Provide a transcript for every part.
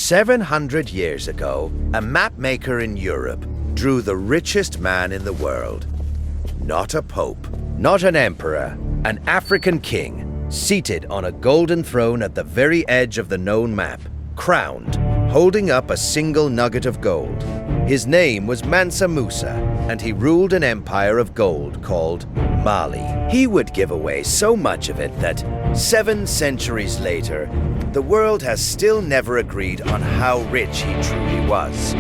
700 years ago, a mapmaker in Europe drew the richest man in the world. Not a pope, not an emperor, an African king, seated on a golden throne at the very edge of the known map, crowned, holding up a single nugget of gold. His name was Mansa Musa, and he ruled an empire of gold called Mali. He would give away so much of it that 7 centuries later, the world has still never agreed on how rich he truly was.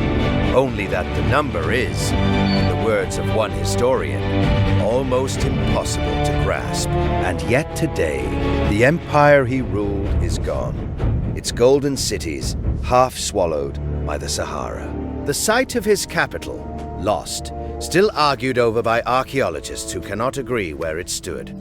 Only that the number is, in the words of one historian, almost impossible to grasp. And yet today, the empire he ruled is gone. Its golden cities half swallowed by the Sahara. The site of his capital, lost, still argued over by archaeologists who cannot agree where it stood.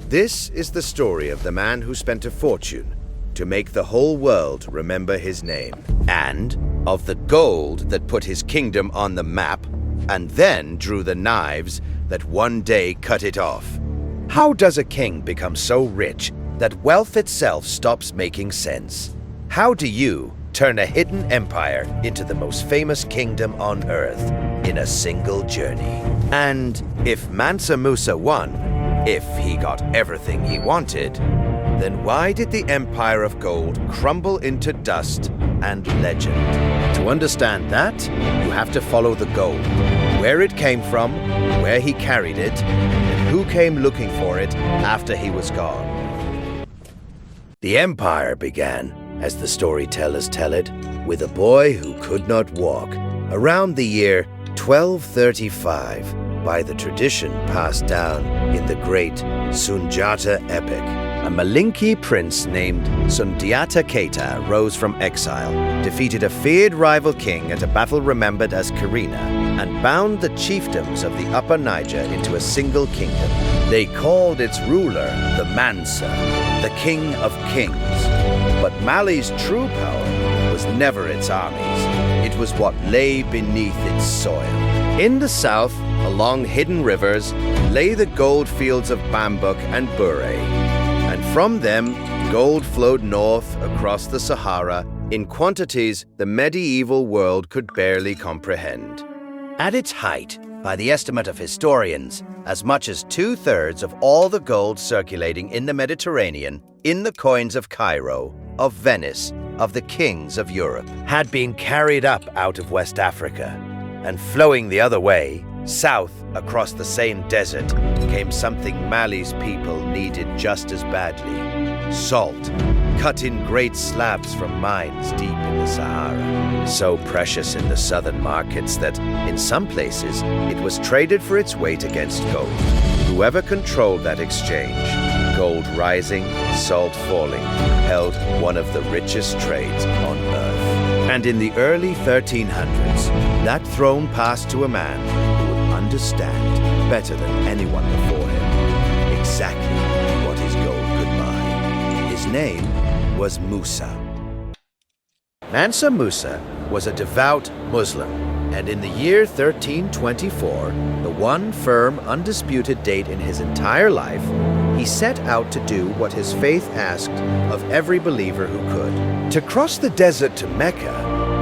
This is the story of the man who spent a fortune to make the whole world remember his name, and of the gold that put his kingdom on the map and then drew the knives that one day cut it off. How does a king become so rich that wealth itself stops making sense? How do you turn a hidden empire into the most famous kingdom on earth in a single journey? And if Mansa Musa won, if he got everything he wanted, then why did the empire of gold crumble into dust and legend? To understand that, you have to follow the gold, where it came from, where he carried it, and who came looking for it after he was gone. The empire began, as the storytellers tell it, with a boy who could not walk, around the year 1235, by the tradition passed down in the great Sundiata epic. A Malinke prince named Sundiata Keita rose from exile, defeated a feared rival king at a battle remembered as Karina, and bound the chiefdoms of the Upper Niger into a single kingdom. They called its ruler the Mansa, the King of Kings. But Mali's true power was never its armies. It was what lay beneath its soil. In the south, along hidden rivers, lay the gold fields of Bambouk and Bure. And from them, gold flowed north across the Sahara in quantities the medieval world could barely comprehend. At its height, by the estimate of historians, as much as 2/3 of all the gold circulating in the Mediterranean, in the coins of Cairo, of Venice, of the kings of Europe, had been carried up out of West Africa. And flowing the other way, south across the same desert, came something Mali's people needed just as badly: salt, cut in great slabs from mines deep in the Sahara. So precious in the southern markets that, in some places, it was traded for its weight against gold. Whoever controlled that exchange, gold rising, salt falling, held one of the richest trades on earth. And in the early 1300s, that throne passed to a man who would understand better than anyone before him exactly what his gold could buy. His name was Musa. Mansa Musa was a devout Muslim, and in the year 1324, the one firm, undisputed date in his entire life, he set out to do what his faith asked of every believer who could: to cross the desert to Mecca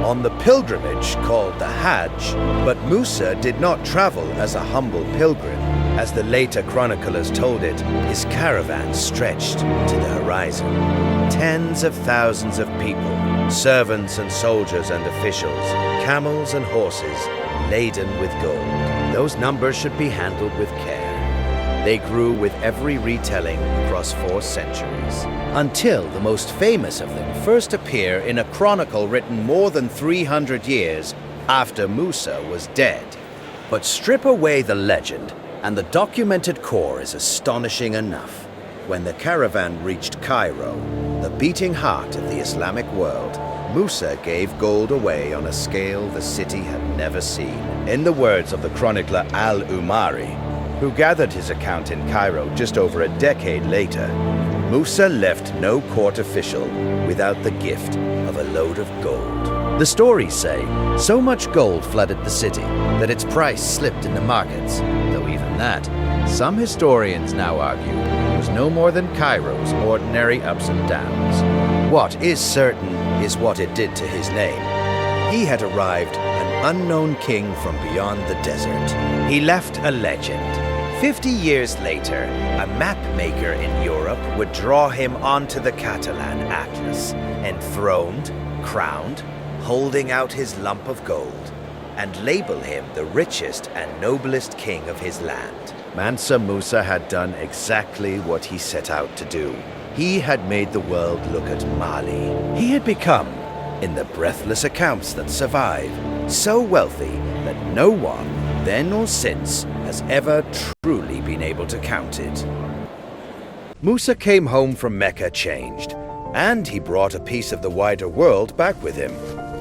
on the pilgrimage called the Hajj. But Musa did not travel as a humble pilgrim. As the later chroniclers told it, his caravan stretched to the horizon. Tens of thousands of people, servants and soldiers and officials, camels and horses, laden with gold. Those numbers should be handled with care. They grew with every retelling across 4 centuries, until the most famous of them first appear in a chronicle written more than 300 years after Musa was dead. But strip away the legend, and the documented core is astonishing enough. When the caravan reached Cairo, the beating heart of the Islamic world, Musa gave gold away on a scale the city had never seen. In the words of the chronicler al-Umari, who gathered his account in Cairo just over a decade later, Musa left no court official without the gift of a load of gold. The stories say so much gold flooded the city that its price slipped in the markets, though even that, some historians now argue, was no more than Cairo's ordinary ups and downs. What is certain is what it did to his name. He had arrived an unknown king from beyond the desert. He left a legend. 50 years later, a mapmaker in Europe would draw him onto the Catalan Atlas, enthroned, crowned, holding out his lump of gold, and label him the richest and noblest king of his land. Mansa Musa had done exactly what he set out to do. He had made the world look at Mali. He had become, in the breathless accounts that survive, so wealthy that no one, then or since, has ever truly been able to count it. Musa came home from Mecca changed, and he brought a piece of the wider world back with him.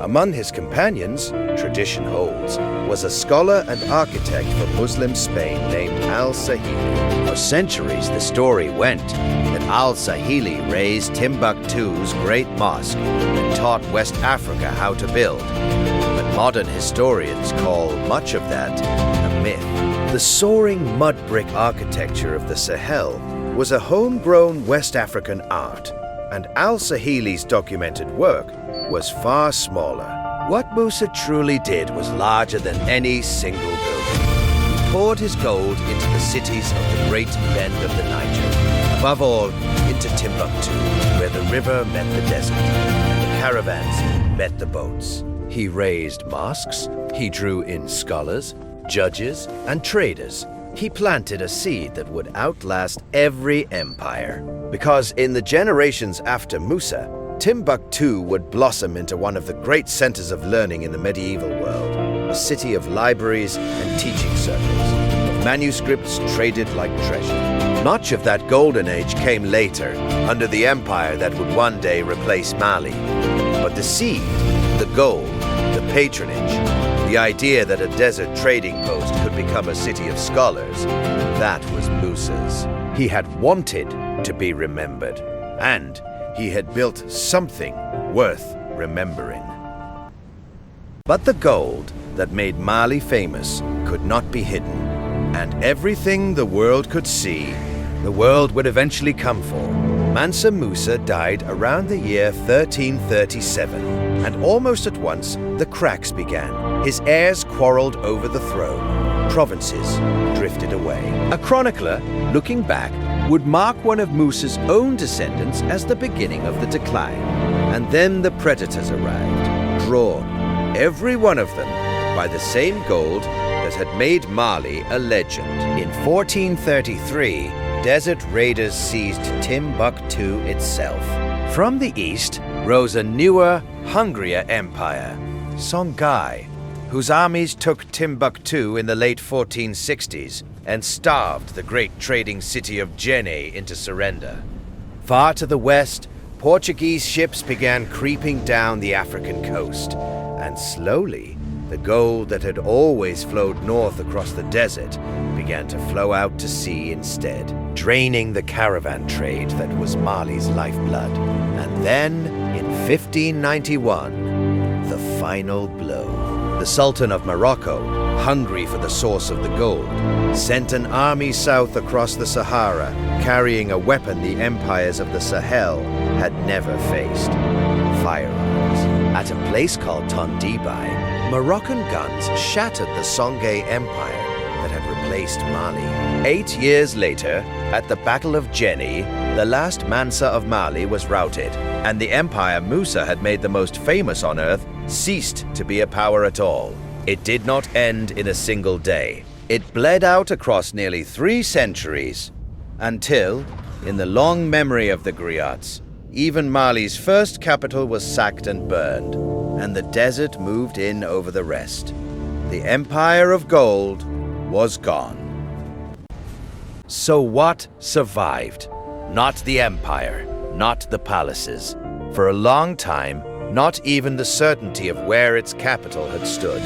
Among his companions, tradition holds, was a scholar and architect from Muslim Spain named al-Sahili. For centuries, the story went that al-Sahili raised Timbuktu's great mosque and taught West Africa how to build. But modern historians call much of that a myth. The soaring mud brick architecture of the Sahel was a homegrown West African art, and al-Sahili's documented work was far smaller. What Musa truly did was larger than any single building. He poured his gold into the cities of the Great Bend of the Niger, above all into Timbuktu, where the river met the desert and the caravans met the boats. He raised mosques, he drew in scholars, judges, and traders. He planted a seed that would outlast every empire. Because in the generations after Musa, Timbuktu would blossom into one of the great centers of learning in the medieval world, a city of libraries and teaching circles, of manuscripts traded like treasure. Much of that golden age came later, under the empire that would one day replace Mali. But the seed, the gold, the patronage, the idea that a desert trading post could become a city of scholars, that was Musa's. He had wanted to be remembered, and he had built something worth remembering. But the gold that made Mali famous could not be hidden, and everything the world could see, the world would eventually come for. Mansa Musa died around the year 1337, and almost at once the cracks began. His heirs quarreled over the throne. Provinces drifted away. A chronicler, looking back, would mark one of Musa's own descendants as the beginning of the decline. And then the predators arrived, drawn, every one of them, by the same gold that had made Mali a legend. In 1433, desert raiders seized Timbuktu itself. From the east rose a newer, hungrier empire, Songhai, whose armies took Timbuktu in the late 1460s and starved the great trading city of Djenné into surrender. Far to the west, Portuguese ships began creeping down the African coast, and slowly, the gold that had always flowed north across the desert began to flow out to sea instead, draining the caravan trade that was Mali's lifeblood. And then, in 1591, the final blow. The Sultan of Morocco, hungry for the source of the gold, sent an army south across the Sahara, carrying a weapon the empires of the Sahel had never faced: firearms. At a place called Tondibai, Moroccan guns shattered the Songhai Empire that had replaced Mali. 8 years later, at the Battle of Djenné, the last Mansa of Mali was routed, and the empire Musa had made the most famous on earth ceased to be a power at all. It did not end in a single day. It bled out across nearly 3 centuries, until, in the long memory of the griots, even Mali's first capital was sacked and burned, and the desert moved in over the rest. The empire of gold was gone. So what survived? Not the empire, not the palaces. For a long time, not even the certainty of where its capital had stood.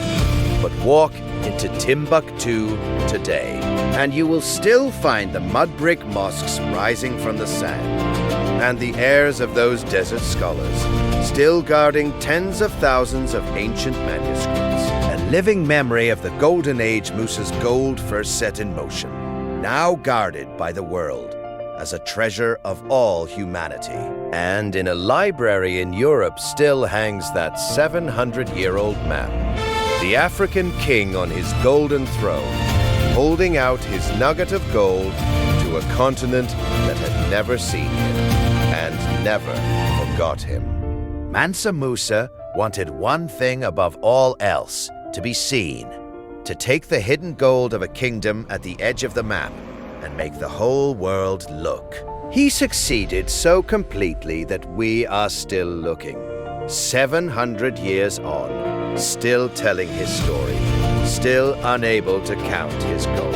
But walk into Timbuktu today, and you will still find the mud brick mosques rising from the sand, and the heirs of those desert scholars, still guarding tens of thousands of ancient manuscripts, a living memory of the golden age Musa's gold first set in motion, now guarded by the world, as a treasure of all humanity. And in a library in Europe still hangs that 700-year-old map. The African king on his golden throne, holding out his nugget of gold to a continent that had never seen him and never forgot him. Mansa Musa wanted one thing above all else, to be seen, to take the hidden gold of a kingdom at the edge of the map and make the whole world look. He succeeded so completely that we are still looking. 700 years on, still telling his story, still unable to count his gold.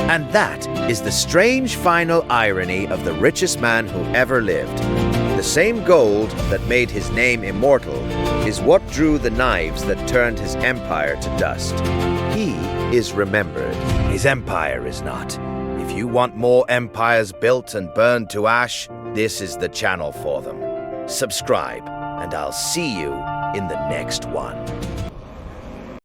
And that is the strange final irony of the richest man who ever lived. The same gold that made his name immortal is what drew the knives that turned his empire to dust. He is remembered. His empire is not. If you want more empires built and burned to ash, this is the channel for them. Subscribe, and I'll see you in the next one.